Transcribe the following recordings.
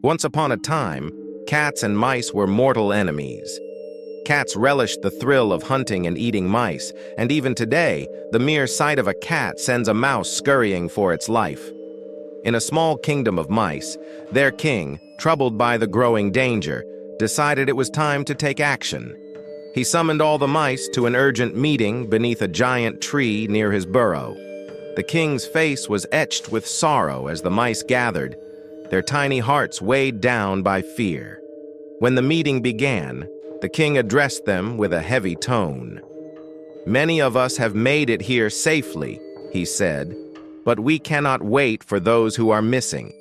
Once upon a time, cats and mice were mortal enemies. Cats relished the thrill of hunting and eating mice, and even today, the mere sight of a cat sends a mouse scurrying for its life. In a small kingdom of mice, their king, troubled by the growing danger, decided it was time to take action. He summoned all the mice to an urgent meeting beneath a giant tree near his burrow. The king's face was etched with sorrow as the mice gathered, their tiny hearts weighed down by fear. When the meeting began, the king addressed them with a heavy tone. "Many of us have made it here safely," he said, "but we cannot wait for those who are missing.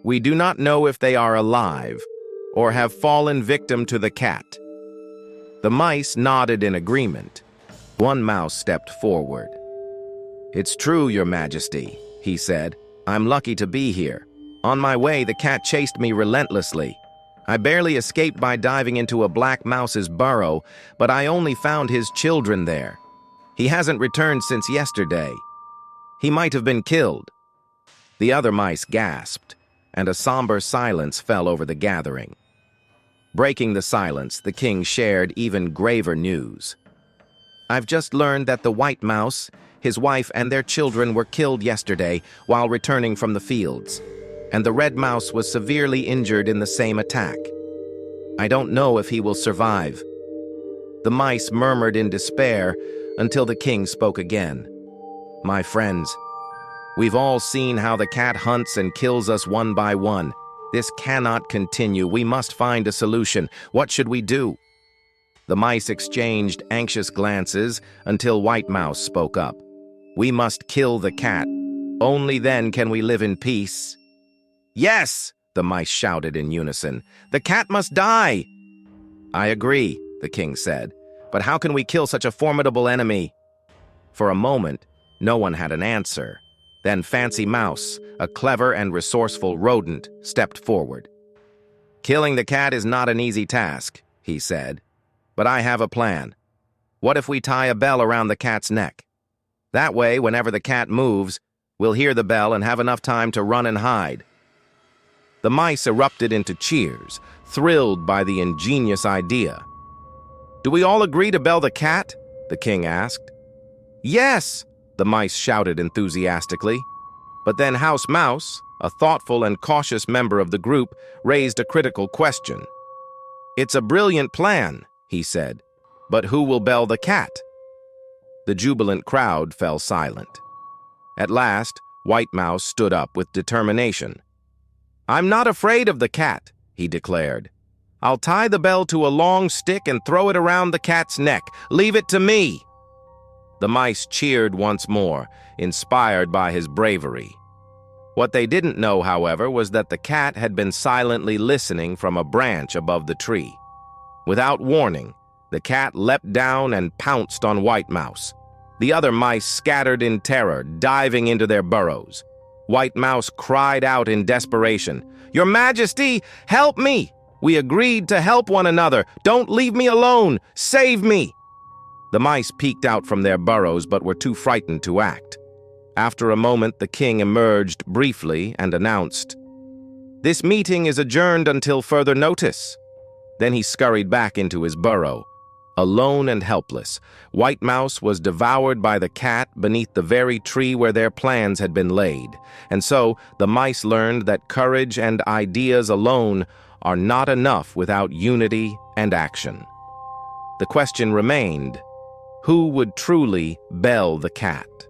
We do not know if they are alive or have fallen victim to the cat." The mice nodded in agreement. One mouse stepped forward. "It's true, Your Majesty," he said. "I'm lucky to be here. On my way, the cat chased me relentlessly. I barely escaped by diving into a black mouse's burrow, but I only found his children there. He hasn't returned since yesterday. He might have been killed." The other mice gasped, and a somber silence fell over the gathering. Breaking the silence, the king shared even graver news. "I've just learned that the white mouse, his wife, and their children were killed yesterday while returning from the fields, and the red mouse was severely injured in the same attack. I don't know if he will survive." The mice murmured in despair until the king spoke again. "My friends, we've all seen how the cat hunts and kills us one by one. This cannot continue. We must find a solution. What should we do?" The mice exchanged anxious glances until White Mouse spoke up. "We must kill the cat. Only then can we live in peace." "Yes!" the mice shouted in unison. "The cat must die!" "I agree," the king said. "But how can we kill such a formidable enemy?" For a moment, no one had an answer. Then Fancy Mouse, a clever and resourceful rodent, stepped forward. "Killing the cat is not an easy task," he said. "But I have a plan. What if we tie a bell around the cat's neck? That way, whenever the cat moves, we'll hear the bell and have enough time to run and hide." The mice erupted into cheers, thrilled by the ingenious idea. "Do we all agree to bell the cat?" the king asked. "Yes!" the mice shouted enthusiastically. But then House Mouse, a thoughtful and cautious member of the group, raised a critical question. "It's a brilliant plan," he said, "but who will bell the cat?" The jubilant crowd fell silent. At last, White Mouse stood up with determination. "I'm not afraid of the cat," he declared. "I'll tie the bell to a long stick and throw it around the cat's neck. Leave it to me." The mice cheered once more, inspired by his bravery. What they didn't know, however, was that the cat had been silently listening from a branch above the tree. Without warning, the cat leapt down and pounced on White Mouse. The other mice scattered in terror, diving into their burrows. White Mouse cried out in desperation, "Your Majesty, help me! We agreed to help one another. Don't leave me alone! Save me!" The mice peeked out from their burrows but were too frightened to act. After a moment, the king emerged briefly and announced, "This meeting is adjourned until further notice." Then he scurried back into his burrow. Alone and helpless, White Mouse was devoured by the cat beneath the very tree where their plans had been laid. And so the mice learned that courage and ideas alone are not enough without unity and action. The question remained, who would truly bell the cat?